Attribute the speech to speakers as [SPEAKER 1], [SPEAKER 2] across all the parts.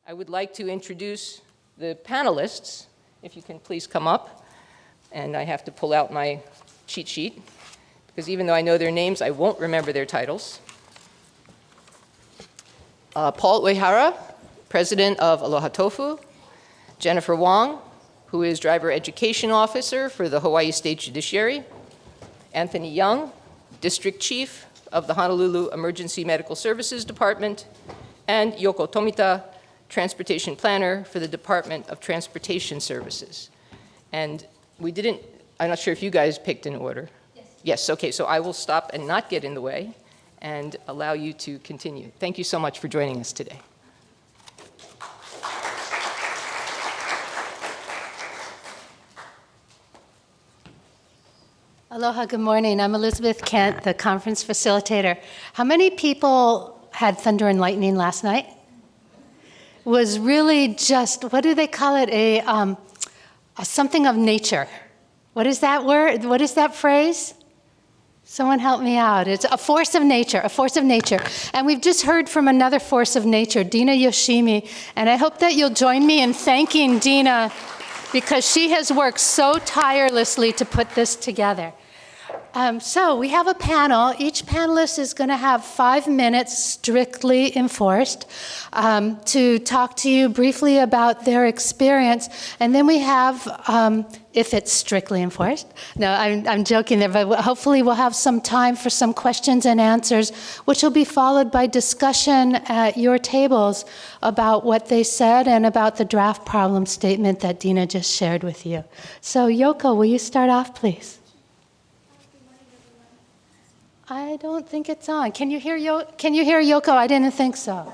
[SPEAKER 1] I would like to introduce the panelists, if you can please come up. And I have to pull out my cheat sheet, because even though I know their names, I won't remember their titles. Paul Uehara, president of Aloha Tofu. Jennifer Wong, who is driver education officer for the Hawai'i State Judiciary. Anthony Young, district chief of the Honolulu Emergency Medical Services Department. And Yoko Tomita, transportation planner for the Department of Transportation Services. And I'm not sure if you guys picked in order. Yes, okay, so I will stop and not get in the way and allow you to continue. Thank you so much for joining us today.
[SPEAKER 2] Aloha, good morning. I'm Elizabeth Kent, the conference facilitator. How many people had thunder and lightning last night? It was really just, what do they call it? A something of nature. What is that word? What is that phrase? Someone help me out. It's a force of nature, a force of nature. And we've just heard from another force of nature, Dina Yoshimi. And I hope that you'll join me in thanking Dina because she has worked so tirelessly to put this together. So we have a panel. Each panelist is going to have 5 minutes, strictly enforced, to talk to you briefly about their experience. And then we have, if it's strictly enforced, no, I'm joking there, but hopefully we'll have some time for some questions and answers, which will be followed by discussion at your tables about what they said and about the draft problem statement that Dina just shared with you. So Yoko, will you start off, please? I don't think it's on. Can you hear Yoko? I didn't think so.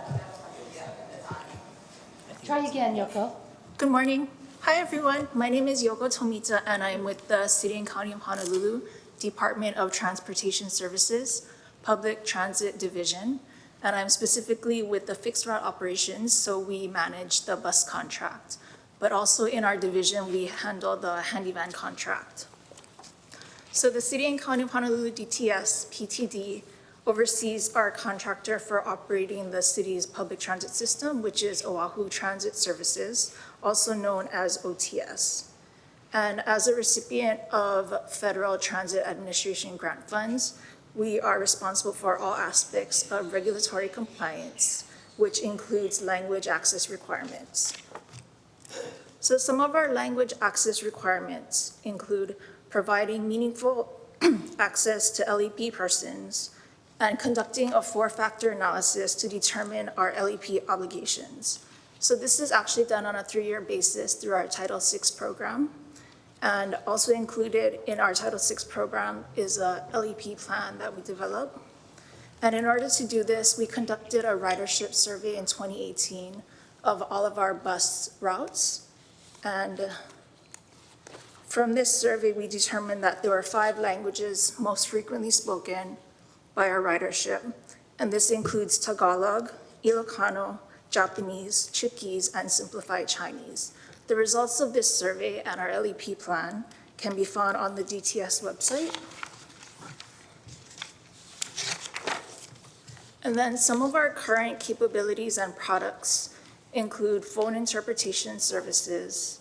[SPEAKER 2] Try again, Yoko.
[SPEAKER 3] Good morning. Hi, everyone. My name is Yoko Tomita, and I'm with the City and County of Honolulu Department of Transportation Services, Public Transit Division, and I'm specifically with the fixed route operations, so we manage the bus contract. But also in our division, we handle the handy van contract. So the City and County of Honolulu DTS, PTD, oversees our contractor for operating the city's public transit system, which is Oahu Transit Services, also known as OTS. And as a recipient of Federal Transit Administration grant funds, we are responsible for all aspects of regulatory compliance, which includes language access requirements. So some of our language access requirements include providing meaningful access to LEP persons, and conducting a 4-factor analysis to determine our LEP obligations. So this is actually done on a 3-year basis through our Title VI program. And also included in our Title VI program is a LEP plan that we develop. And in order to do this, we conducted a ridership survey in 2018 of all of our bus routes. And from this survey, we determined that there were 5 languages most frequently spoken by our ridership, and this includes Tagalog, Ilocano, Japanese, Chuukese, and Simplified Chinese. The results of this survey and our LEP plan can be found on the DTS website. And then some of our current capabilities and products include phone interpretation services,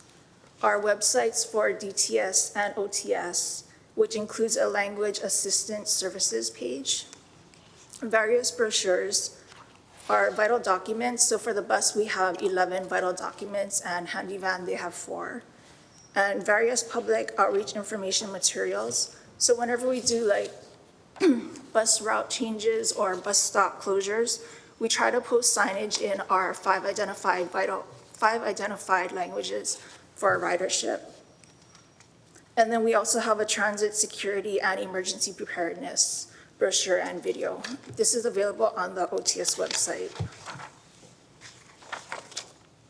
[SPEAKER 3] our websites for DTS and OTS, which includes a language assistance services page, various brochures, our vital documents. So for the bus, we have 11 vital documents, and handy van, they have 4, and various public outreach information materials. So whenever we do like bus route changes or bus stop closures, we try to post signage in our 5 identified languages for our ridership. And then we also have a transit security and emergency preparedness brochure and video. This is available on the OTS website.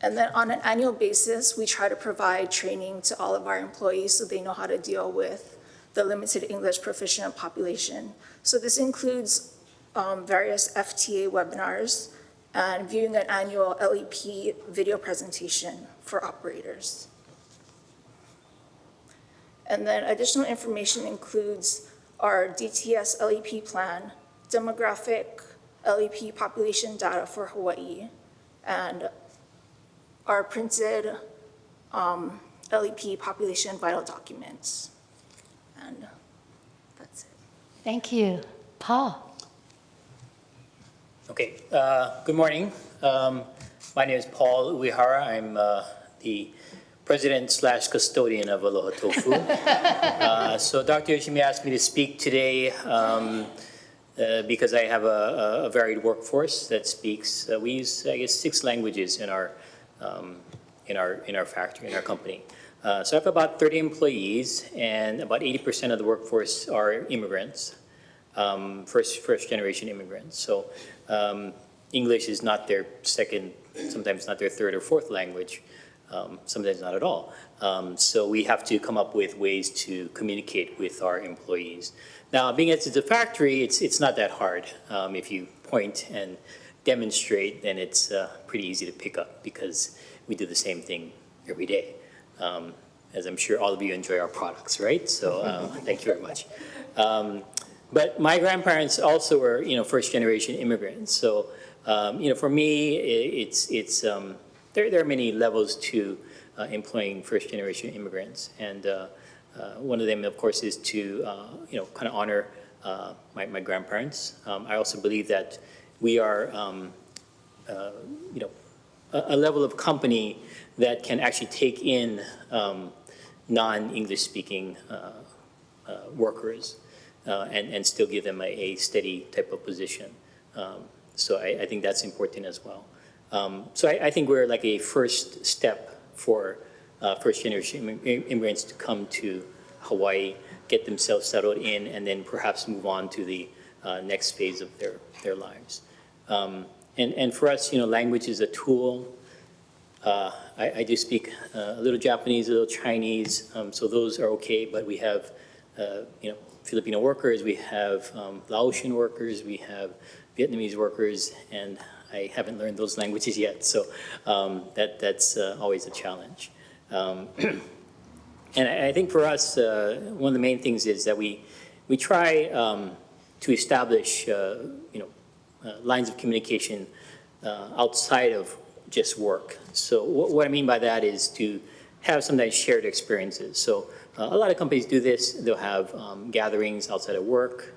[SPEAKER 3] And then on an annual basis, we try to provide training to all of our employees so they know how to deal with the limited English proficient population. So this includes various FTA webinars and viewing an annual LEP video presentation for operators. And then additional information includes our DTS LEP plan, demographic LEP population data for Hawaii, and our printed LEP population vital documents. And that's it.
[SPEAKER 2] Thank you. Paul?
[SPEAKER 4] Okay, good morning. My name is Paul Uehara. I'm the president/custodian of Aloha Tofu. So Dr. Yoshimi asked me to speak today because I have a varied workforce that speaks. We use, I guess, 6 languages in our factory, in our company. So I have about 30 employees, and about 80% of the workforce are immigrants, first generation immigrants. So English is not their second, sometimes not their third or fourth language, sometimes not at all. So we have to come up with ways to communicate with our employees. Now, being as it's a factory, it's not that hard. If you point and demonstrate, then it's pretty easy to pick up because we do the same thing every day. As I'm sure all of you enjoy our products, right? So thank you very much. But my grandparents also were, first generation immigrants. So, for me, there are many levels to employing first generation immigrants. And one of them, of course, is to, kind of honor my grandparents. I also believe that we are, a level of company that can actually take in non-English speaking workers and still give them a steady type of position. So I think that's important as well. So I think we're like a first step for first generation immigrants to come to Hawaii, get themselves settled in, and then perhaps move on to the next phase of their lives. And for us, language is a tool. I do speak a little Japanese, a little Chinese, so those are okay, but we have, Filipino workers, we have Laotian workers, we have Vietnamese workers, and I haven't learned those languages yet, so that's always a challenge. And I think for us, one of the main things is that we try to establish, lines of communication outside of just work. So what I mean by that is to have sometimes shared experiences. So a lot of companies do this. They'll have gatherings outside of work,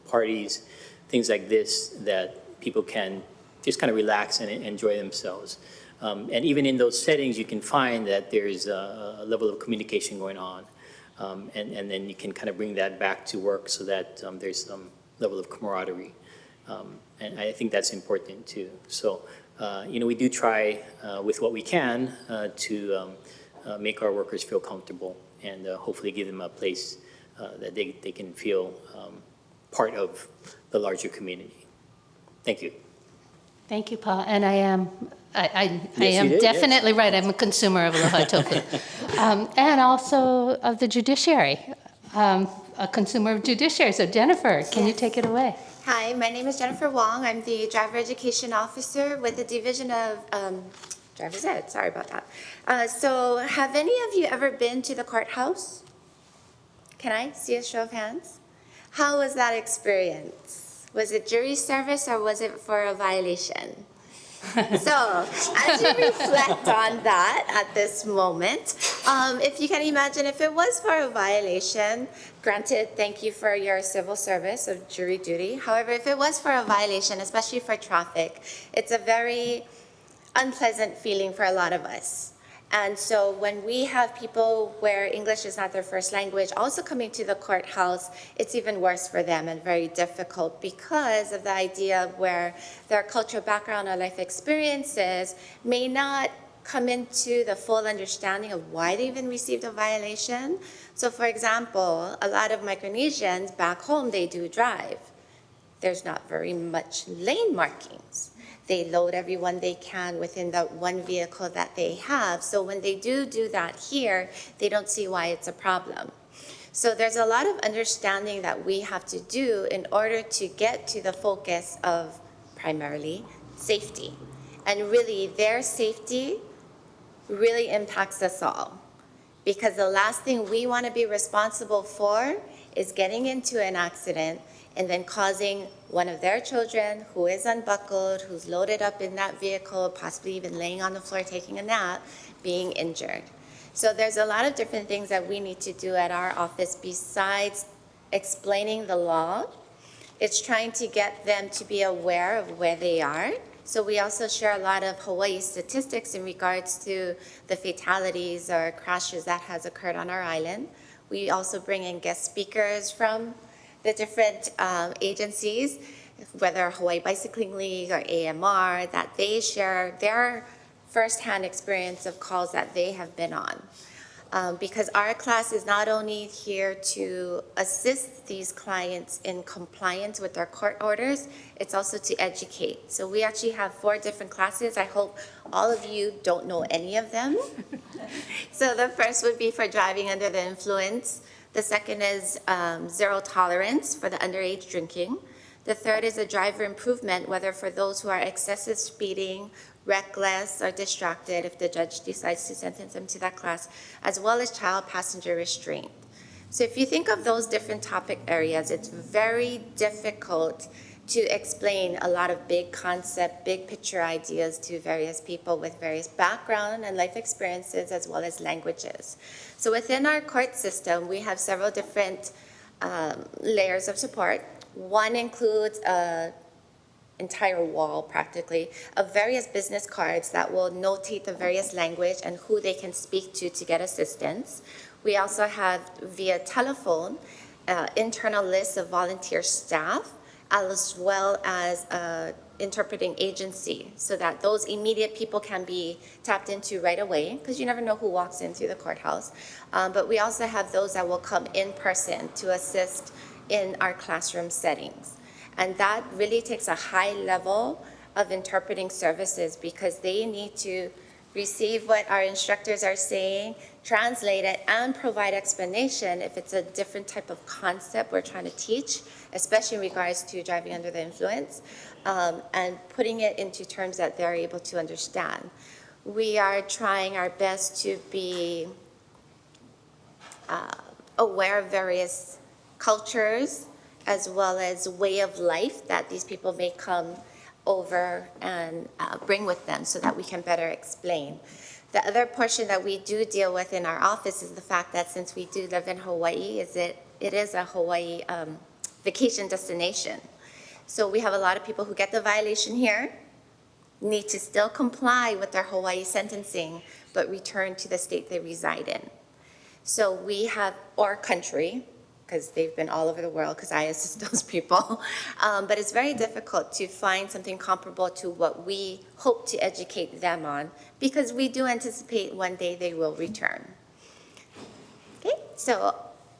[SPEAKER 4] parties, things like this that people can just kind of relax and enjoy themselves. And even in those settings, you can find that there's a level of communication going on. And then you can kind of bring that back to work so that there's some level of camaraderie. And I think that's important too. So, we do try with what we can to make our workers feel comfortable and hopefully give them a place that they can feel part of the larger community. Thank you.
[SPEAKER 2] Thank you, Paul. And I am
[SPEAKER 4] Yes, you did,
[SPEAKER 2] definitely right. I'm a consumer of Aloha Tofu. And also of the judiciary, a consumer of judiciary. So Jennifer, can you take it away?
[SPEAKER 5] Hi, my name is Jennifer Wong. I'm the Driver Education Officer with the Division of Driver's Ed. Sorry about that. So have any of you ever been to the courthouse? Can I see a show of hands? How was that experience? Was it jury service or was it for a violation? So as you reflect on that at this moment, if you can imagine if it was for a violation, granted, thank you for your civil service of jury duty. However, if it was for a violation, especially for traffic, it's a very unpleasant feeling for a lot of us. And so when we have people where English is not their first language also coming to the courthouse, it's even worse for them and very difficult because of the idea of where their cultural background or life experiences may not come into the full understanding of why they even received a violation. So for example, a lot of Micronesians back home, they do drive. There's not very much lane markings. They load everyone they can within that one vehicle that they have. So when they do that here, they don't see why it's a problem. So there's a lot of understanding that we have to do in order to get to the focus of primarily safety. And really their safety really impacts us all. Because the last thing we want to be responsible for is getting into an accident and then causing one of their children who is unbuckled, who's loaded up in that vehicle, possibly even laying on the floor taking a nap, being injured. So there's a lot of different things that we need to do at our office besides explaining the law. It's trying to get them to be aware of where they are. So we also share a lot of Hawaii statistics in regards to the fatalities or crashes that has occurred on our island. We also bring in guest speakers from the different agencies, whether Hawaii Bicycling League or AMR, that they share their firsthand experience of calls that they have been on. Because our class is not only here to assist these clients in compliance with their court orders, it's also to educate. So we actually have 4 different classes. I hope all of you don't know any of them. So the first would be for driving under the influence. The second is zero tolerance for the underage drinking. The third is a driver improvement, whether for those who are excessive speeding, reckless, or distracted, if the judge decides to sentence them to that class, as well as child passenger restraint. So if you think of those different topic areas, it's very difficult to explain a lot of big concept, big picture ideas to various people with various background and life experiences, as well as languages. So within our court system, we have several different layers of support. One includes an entire wall, practically, of various business cards that will notate the various language and who they can speak to get assistance. We also have, via telephone, internal lists of volunteer staff, as well as interpreting agency, so that those immediate people can be tapped into right away, because you never know who walks in through the courthouse. But we also have those that will come in person to assist in our classroom settings. And that really takes a high level of interpreting services, because they need to receive what our instructors are saying, translate it, and provide explanation if it's a different type of concept we're trying to teach, especially in regards to driving under the influence, and putting it into terms that they're able to understand. We are trying our best to be aware of various cultures, as well as way of life that these people may come over and bring with them, so that we can better explain. The other portion that we do deal with in our office is the fact that since we do live in Hawaii, it is a Hawaii vacation destination. So we have a lot of people who get the violation here, need to still comply with their Hawaii sentencing, but return to the state they reside in. So we have, or country, because they've been all over the world, because I assist those people. But it's very difficult to find something comparable to what we hope to educate them on, because we do anticipate one day they will return. Okay, so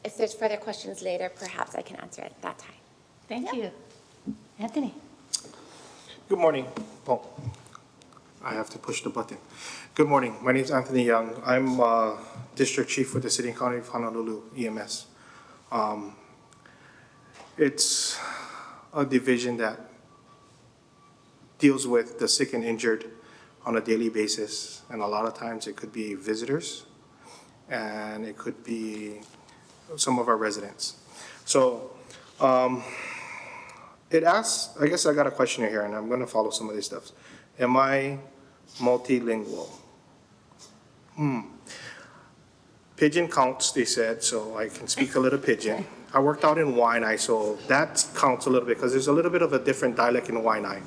[SPEAKER 5] if there's further questions later, perhaps I can answer at that time.
[SPEAKER 2] Thank you. Anthony.
[SPEAKER 6] Good morning. Oh, I have to push the button. Good morning. My name is Anthony Young. I'm District Chief for the City and County of Honolulu, EMS. It's a division that deals with the sick and injured on a daily basis, and a lot of times it could be visitors, and it could be some of our residents. So it asks, I guess I got a question here, and I'm going to follow some of these stuff. Am I multilingual? Pidgin counts, they said, so I can speak a little Pidgin. I worked out in Waianae, so that counts a little bit, because there's a little bit of a different dialect in Waianae.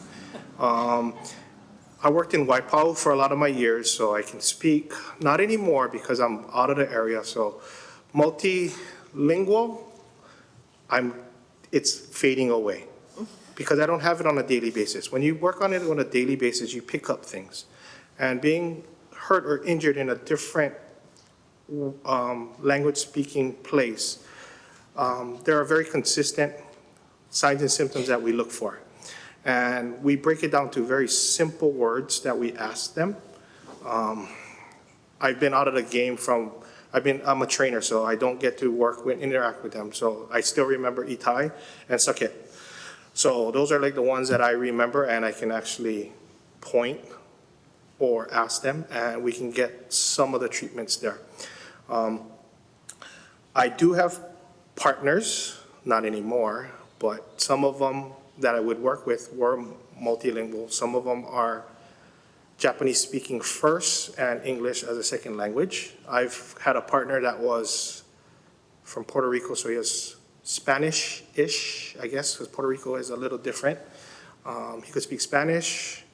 [SPEAKER 6] I worked in Waipau for a lot of my years, so I can speak, not anymore because I'm out of the area, so multilingual, it's fading away, because I don't have it on a daily basis. When you work on it on a daily basis, you pick up things. And being hurt or injured in a different language-speaking place, there are very consistent signs and symptoms that we look for. And we break it down to very simple words that we ask them. I've been out of the game I'm a trainer, so I don't get to interact with them. So I still remember itai and sakit. So those are like the ones that I remember, and I can actually point or ask them, and we can get some of the treatments there. I do have partners, not anymore, but some of them that I would work with were multilingual. Some of them are Japanese speaking first and English as a second language. I've had a partner that was from Puerto Rico, so he has Spanish-ish, I guess, because Puerto Rico is a little different. He could speak Spanish.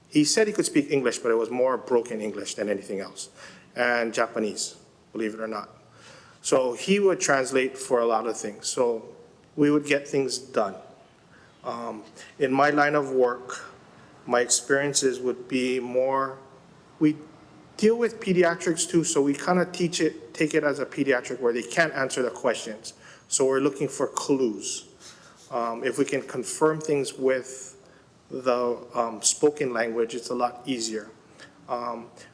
[SPEAKER 6] He said he could speak English, but it was more broken English than anything else, and Japanese, believe it or not. So he would translate for a lot of things. So we would get things done. In my line of work, my experiences would be more, we deal with pediatrics too, so we kind of take it as a pediatric where they can't answer the questions. So we're looking for clues. If we can confirm things with the spoken language, it's a lot easier.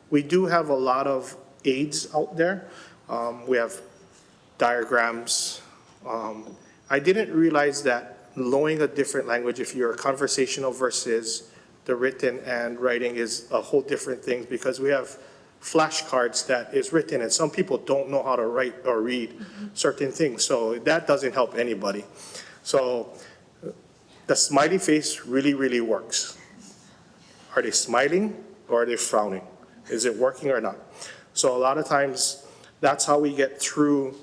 [SPEAKER 6] We do have a lot of aids out there. We have diagrams. I didn't realize that knowing a different language, if you're conversational versus the written and writing, is a whole different thing, because we have flashcards that is written, and some people don't know how to write or read certain things, so that doesn't help anybody. So the smiley face really, really works. Are they smiling or are they frowning? Is it working or not? So a lot of times, that's how we get through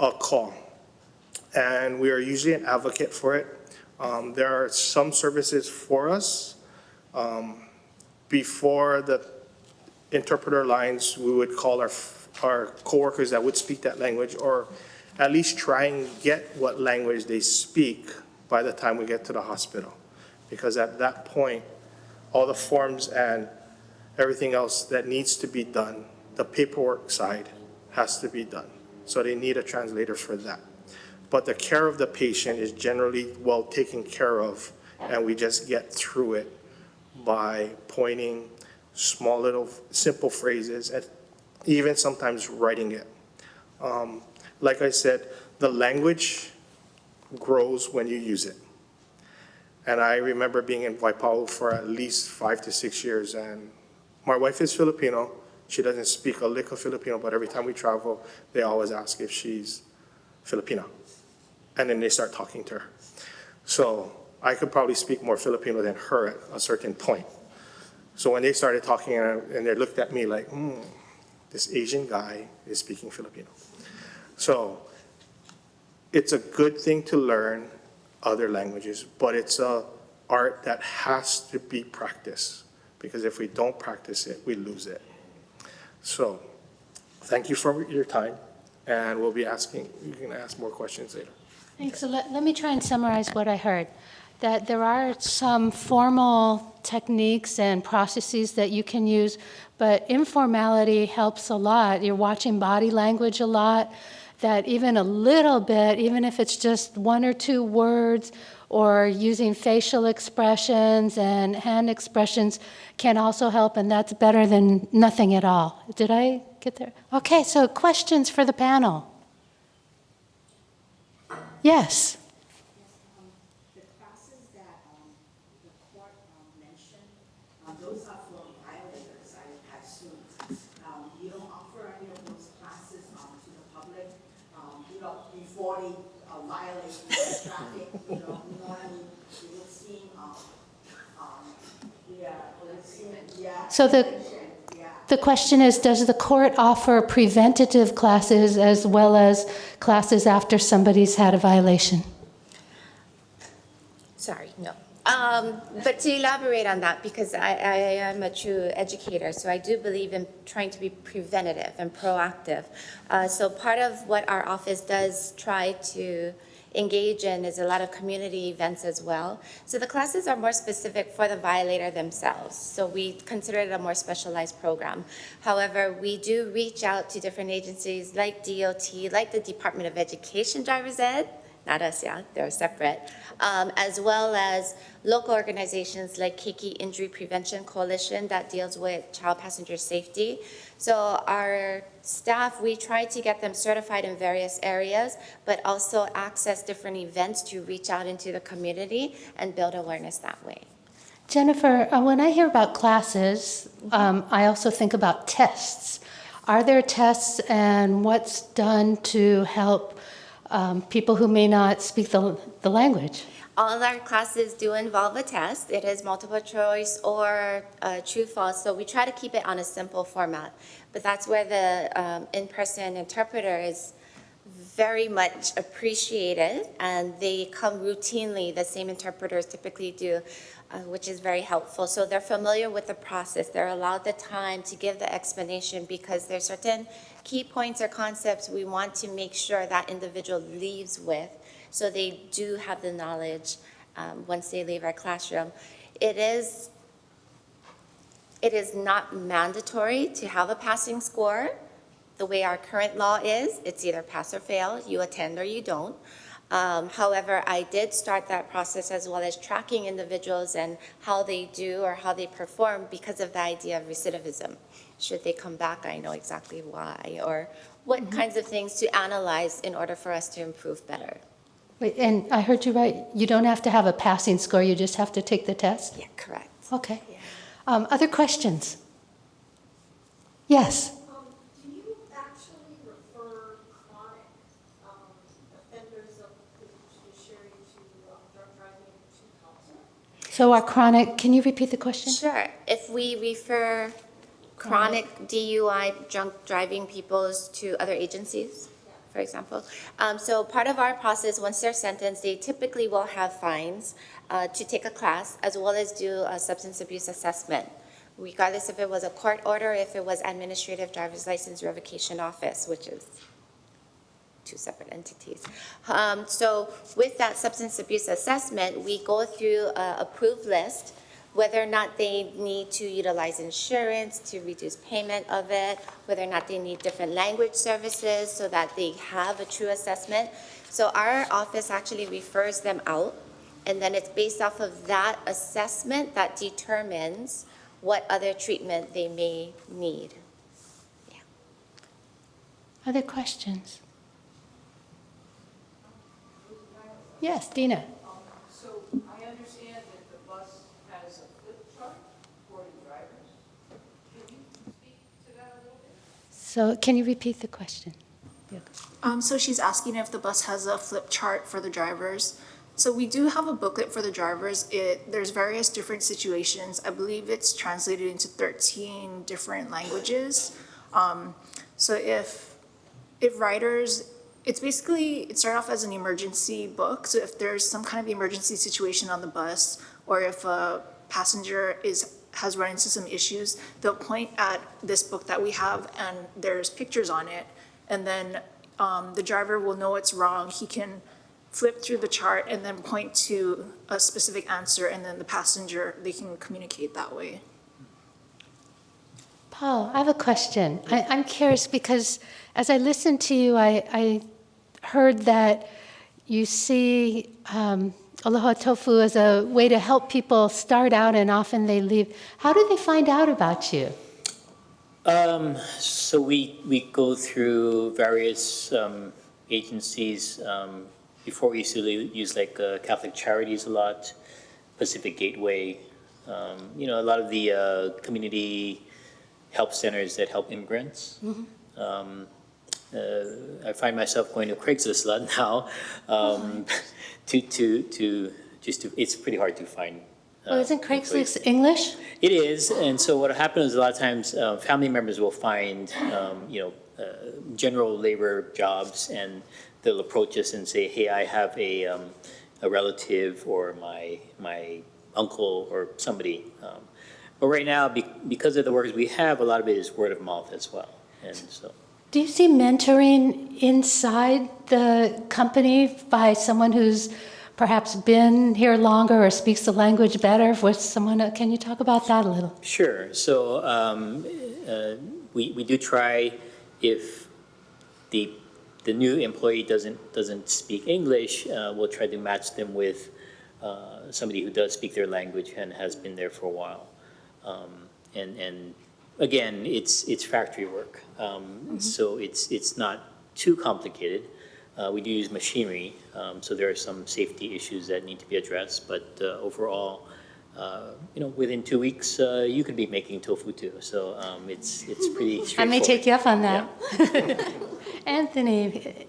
[SPEAKER 6] a call. And we are usually an advocate for it. There are some services for us. Before the interpreter lines, we would call our coworkers that would speak that language, or at least try and get what language they speak by the time we get to the hospital. Because at that point, all the forms and everything else that needs to be done, the paperwork side has to be done. So they need a translator for that. But the care of the patient is generally well taken care of, and we just get through it by pointing small little simple phrases and even sometimes writing it. Like I said, the language grows when you use it. And I remember being in Waipahu for at least 5 to 6 years, and my wife is Filipino. She doesn't speak a lick of Filipino, but every time we travel, they always ask if she's Filipina. And then they start talking to her. So I could probably speak more Filipino than her at a certain point. So when they started talking and they looked at me like, this Asian guy is speaking Filipino. So it's a good thing to learn other languages, but it's an art that has to be practiced, because if we don't practice it, we lose it. So thank you for your time, and we'll be asking, you can ask more questions later.
[SPEAKER 2] Thanks. So let me try and summarize what I heard. That there are some formal techniques and processes that you can use, but informality helps a lot. You're watching body language a lot, that even a little bit, even if it's just 1 or 2 words, or using facial expressions and hand expressions can also help, and that's better than nothing at all. Did I get there? Okay, so questions for the panel? Yes.
[SPEAKER 7] The classes that the court mentioned, those are for violators, I assume. You don't offer any of those classes to the public, before they violate the traffic, you know what I mean? It would seem,
[SPEAKER 2] So the question is, does the court offer preventative classes as well as classes after somebody's had a violation?
[SPEAKER 5] Sorry, no. But to elaborate on that, because I am a true educator, so I do believe in trying to be preventative and proactive. So part of what our office does try to engage in is a lot of community events as well. So the classes are more specific for the violator themselves. So we consider it a more specialized program. However, we do reach out to different agencies like DOT, like the Department of Education Driver's Ed, not us, yeah, they're separate, as well as local organizations like Keiki Injury Prevention Coalition that deals with child passenger safety. So our staff, we try to get them certified in various areas, but also access different events to reach out into the community and build awareness that way.
[SPEAKER 2] Jennifer, when I hear about classes, I also think about tests. Are there tests, and what's done to help people who may not speak the language?
[SPEAKER 5] All our classes do involve a test. It is multiple choice or true false, so we try to keep it on a simple format. But that's where the in-person interpreter is very much appreciated, and they come routinely, the same interpreters typically do, which is very helpful. So they're familiar with the process. They're allowed the time to give the explanation because there's certain key points or concepts we want to make sure that individual leaves with, so they do have the knowledge once they leave our classroom. It is not mandatory to have a passing score. The way our current law is, it's either pass or fail, you attend or you don't. However, I did start that process as well as tracking individuals and how they do or how they perform because of the idea of recidivism. Should they come back, I know exactly why, or what kinds of things to analyze in order for us to improve better.
[SPEAKER 2] Wait, and I heard you right, you don't have to have a passing score, you just have to take the test?
[SPEAKER 5] Yeah, correct.
[SPEAKER 2] Okay.
[SPEAKER 5] Yeah.
[SPEAKER 2] Other questions? Yes?
[SPEAKER 8] Do you actually refer chronic offenders of the judiciary to drug driving to counsel?
[SPEAKER 2] So our chronic, can you repeat the question?
[SPEAKER 5] Sure. If we refer chronic DUI drunk driving peoples to other agencies, for example. So part of our process, once they're sentenced, they typically will have fines to take a class as well as do a substance abuse assessment, regardless if it was a court order, if it was administrative driver's license revocation office, which is two separate entities. So with that substance abuse assessment, we go through an approved list, whether or not they need to utilize insurance to reduce payment of it, whether or not they need different language services so that they have a true assessment. So our office actually refers them out, and then it's based off of that assessment that determines what other treatment they may need. Yeah.
[SPEAKER 2] Other questions? Yes, Dina.
[SPEAKER 9] So I understand that the bus has a flip chart for the drivers. Can you speak to that a little bit?
[SPEAKER 2] So can you repeat the question?
[SPEAKER 3] So she's asking if the bus has a flip chart for the drivers. So we do have a booklet for the drivers. There's various different situations. I believe it's translated into 13 different languages. So if riders, it started off as an emergency book. So if there's some kind of emergency situation on the bus, or if a passenger has run into some issues, they'll point at this book that we have, and there's pictures on it. And then the driver will know what's wrong. He can flip through the chart and then point to a specific answer, and then the passenger, they can communicate that way.
[SPEAKER 2] Paul, I have a question. I'm curious because as I listened to you, I heard that you see Aloha Tofu as a way to help people start out and often they leave. How do they find out about you?
[SPEAKER 4] So we go through various agencies. Before we used to use like Catholic Charities a lot, Pacific Gateway, a lot of the community help centers that help immigrants. Mm-hmm. I find myself going to Craigslist a lot now it's pretty hard to find.
[SPEAKER 2] Isn't Craigslist English?
[SPEAKER 4] It is, and so what happens is a lot of times family members will find, general labor jobs, and they'll approach us and say, hey, I have a relative or my uncle or somebody. But right now, because of the workers we have, a lot of it is word of mouth as well, and so.
[SPEAKER 2] Do you see mentoring inside the company by someone who's perhaps been here longer or speaks the language better with someone? Can you talk about that a little?
[SPEAKER 4] Sure. So we do try, if the new employee doesn't speak English, we'll try to match them with somebody who does speak their language and has been there for a while. And again, it's factory work, so it's not too complicated. We do use machinery, so there are some safety issues that need to be addressed. But overall, within 2 weeks, you could be making tofu too. So it's pretty straightforward.
[SPEAKER 2] I may take you up on that. Yeah. Anthony,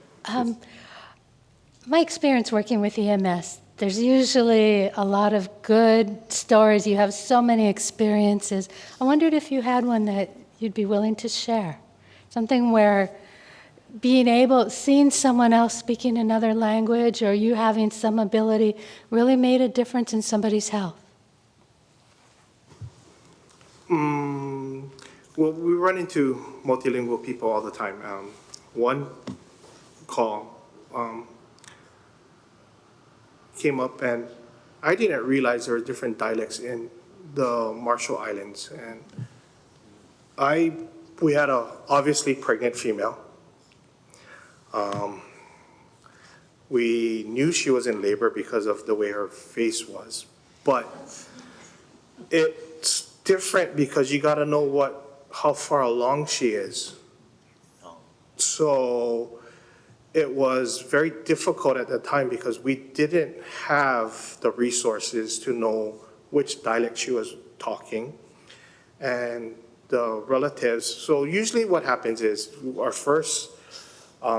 [SPEAKER 2] my experience working with EMS, there's usually a lot of good stories. You have so many experiences. I wondered if you had one that you'd be willing to share. Something where seeing someone else speaking another language or you having some ability really made a difference in somebody's health.
[SPEAKER 6] Well, we run into multilingual people all the time. One call came up, and I didn't realize there were different dialects in the Marshall Islands. And we had a obviously pregnant female. We knew she was in labor because of the way her face was, but it's different because you got to know how far along she is. So it was very difficult at the time because we didn't have the resources to know which dialect she was talking and the relatives. So usually what happens is our first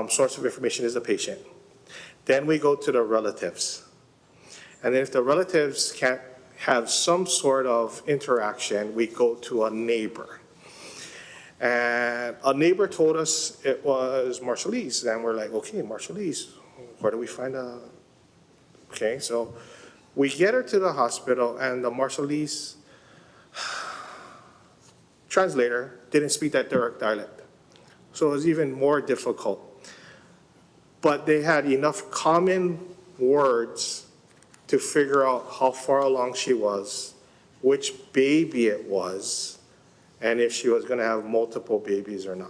[SPEAKER 6] source of information is the patient. Then we go to the relatives. And then if the relatives can't have some sort of interaction, we go to a neighbor. And a neighbor told us it was Marshallese, and we're like, okay, Marshallese, where do we find a... Okay, so we get her to the hospital, and the Marshallese translator didn't speak that direct dialect. So it was even more difficult. But they had enough common words to figure out how far along she was, which baby it was, and if she was going to have multiple babies or not.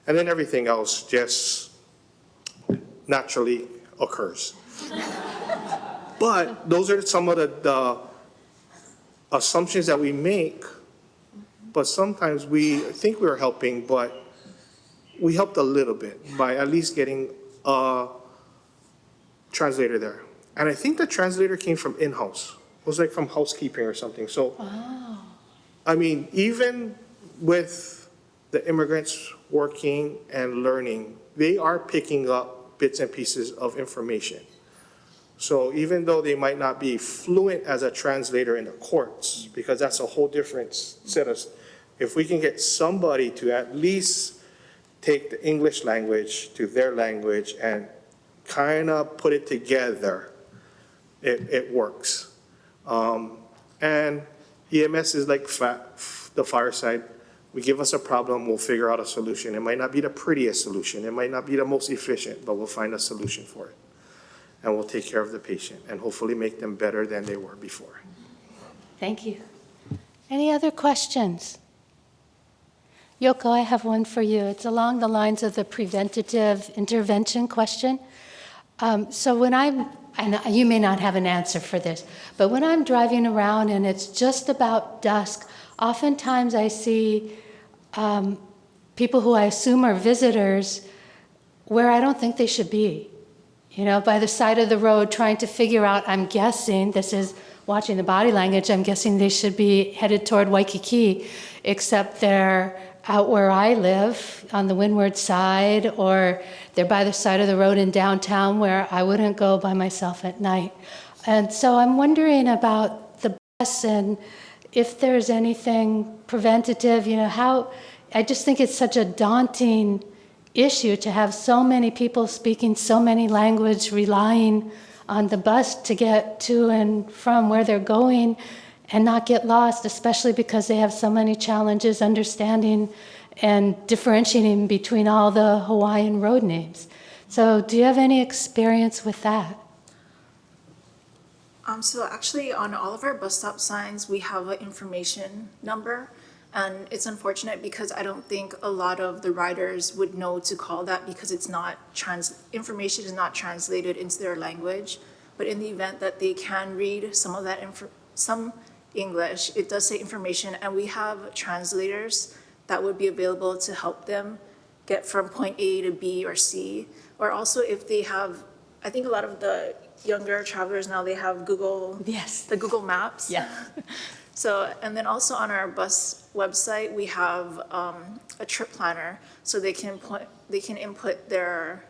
[SPEAKER 6] And then everything else just naturally occurs. But those are some of the assumptions that we make, but sometimes we think we're helping, but we helped a little bit by at least getting a translator there. And I think the translator came from in-house. It was like from housekeeping or something. So, I mean, even with the immigrants working and learning, they are picking up bits and pieces of information. So even though they might not be fluent as a translator in the courts, because that's a whole different set of, if we can get somebody to at least take the English language to their language and kind of put it together, it works. And EMS is like the fireside. We give us a problem, we'll figure out a solution. It might not be the prettiest solution, it might not be the most efficient, but we'll find a solution for it. And we'll take care of the patient and hopefully make them better than they were before.
[SPEAKER 2] Thank you. Any other questions? Yoko, I have one for you. It's along the lines of the preventative intervention question. So when and you may not have an answer for this, but when I'm driving around and it's just about dusk, oftentimes I see people who I assume are visitors where I don't think they should be. You know, by the side of the road trying to figure out, I'm guessing, this is watching the body language, I'm guessing they should be headed toward Waikiki, except they're out where I live on the windward side, or they're by the side of the road in downtown where I wouldn't go by myself at night. And so I'm wondering about the bus and if there's anything preventative, you know, how, I just think it's such a daunting issue to have so many people speaking so many languages, relying on the bus to get to and from where they're going and not get lost, especially because they have so many challenges understanding and differentiating between all the Hawaiian road names. So do you have any experience with that?
[SPEAKER 3] So actually on all of our bus stop signs, we have an information number. And it's unfortunate because I don't think a lot of the riders would know to call that because it's not information is not translated into their language. But in the event that they can read some of that some English, it does say information, and we have translators that would be available to help them get from point A to B or C. Or also if they have, I think a lot of the younger travelers now, they have the Google Maps.
[SPEAKER 2] Yeah.
[SPEAKER 3] So, and then also on our bus website, we have a trip planner, so they can input their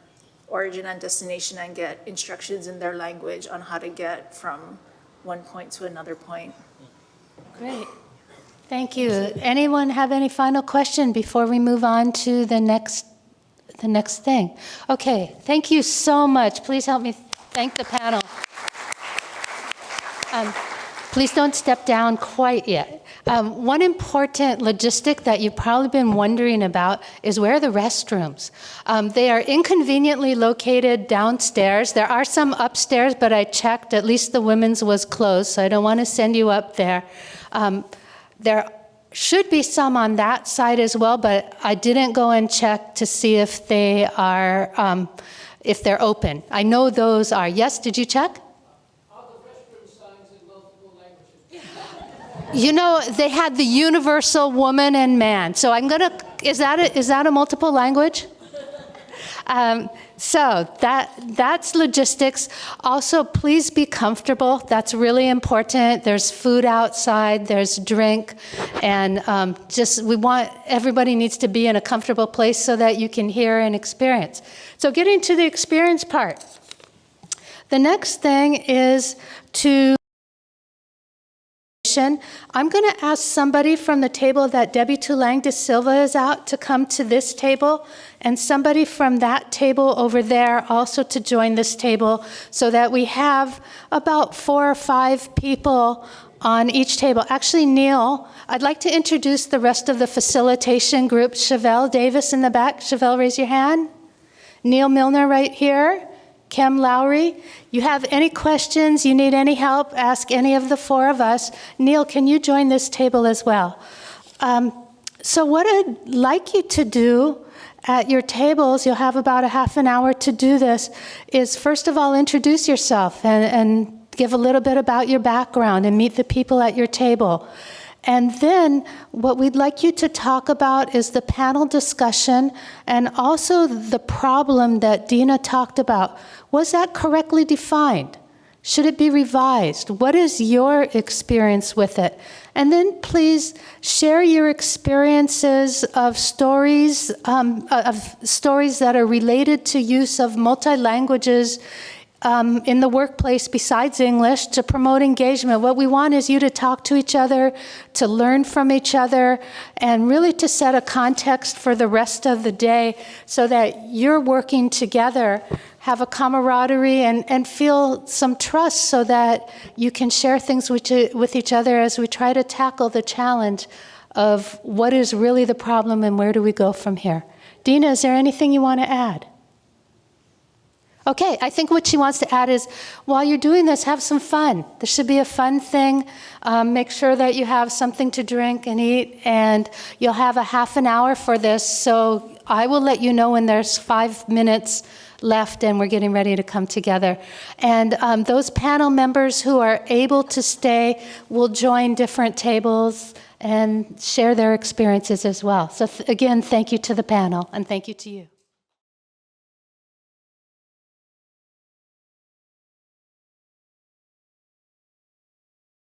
[SPEAKER 3] origin and destination and get instructions in their language on how to get from one point to another point.
[SPEAKER 2] Great. Thank you. Anyone have any final question before we move on to the next thing? Okay, thank you so much. Please help me thank the panel. Please don't step down quite yet. One important logistic that you've probably been wondering about is where are the restrooms? They are inconveniently located downstairs. There are some upstairs, but I checked, at least the women's was closed, so I don't want to send you up there. There should be some on that side as well, but I didn't go and check to see if they are, if they're open. I know those are. Yes, did you check? You know, they had the universal woman and man. So I'm gonna, is that a multiple language? So that's logistics. Also, please be comfortable. That's really important. There's food outside, there's drink, and everybody needs to be in a comfortable place so that you can hear and experience. So getting to the experience part. The next thing is I'm going to ask somebody from the table that Debbie Tulang de Silva is out to come to this table, and somebody from that table over there also to join this table, so that we have about 4 or 5 people on each table. Actually, Neil, I'd like to introduce the rest of the facilitation group. Chevelle Davis in the back. Chevelle, raise your hand. Neil Milner right here. Kim Lowry, you have any questions, you need any help, ask any of the 4 of us. Neil, can you join this table as well? So what I'd like you to do at your tables, you'll have about a half an hour to do this, is first of all introduce yourself and give a little bit about your background and meet the people at your table. And then what we'd like you to talk about is the panel discussion and also the problem that Dina talked about. Was that correctly defined? Should it be revised? What is your experience with it? And then please share your experiences of stories that are related to use of multi-languages in the workplace besides English to promote engagement. What we want is you to talk to each other, to learn from each other, and really to set a context for the rest of the day so that you're working together, have a camaraderie, and feel some trust so that you can share things with each other as we try to tackle the challenge of what is really the problem and where do we go from here. Dina, is there anything you want to add? Okay, I think what she wants to add is, while you're doing this, have some fun. This should be a fun thing. Make sure that you have something to drink and eat, and you'll have a half an hour for this, so I will let you know when there's 5 minutes left and we're getting ready to come together. And those panel members who are able to stay will join different tables and share their experiences as well. So again, thank you to the panel, and thank you to you.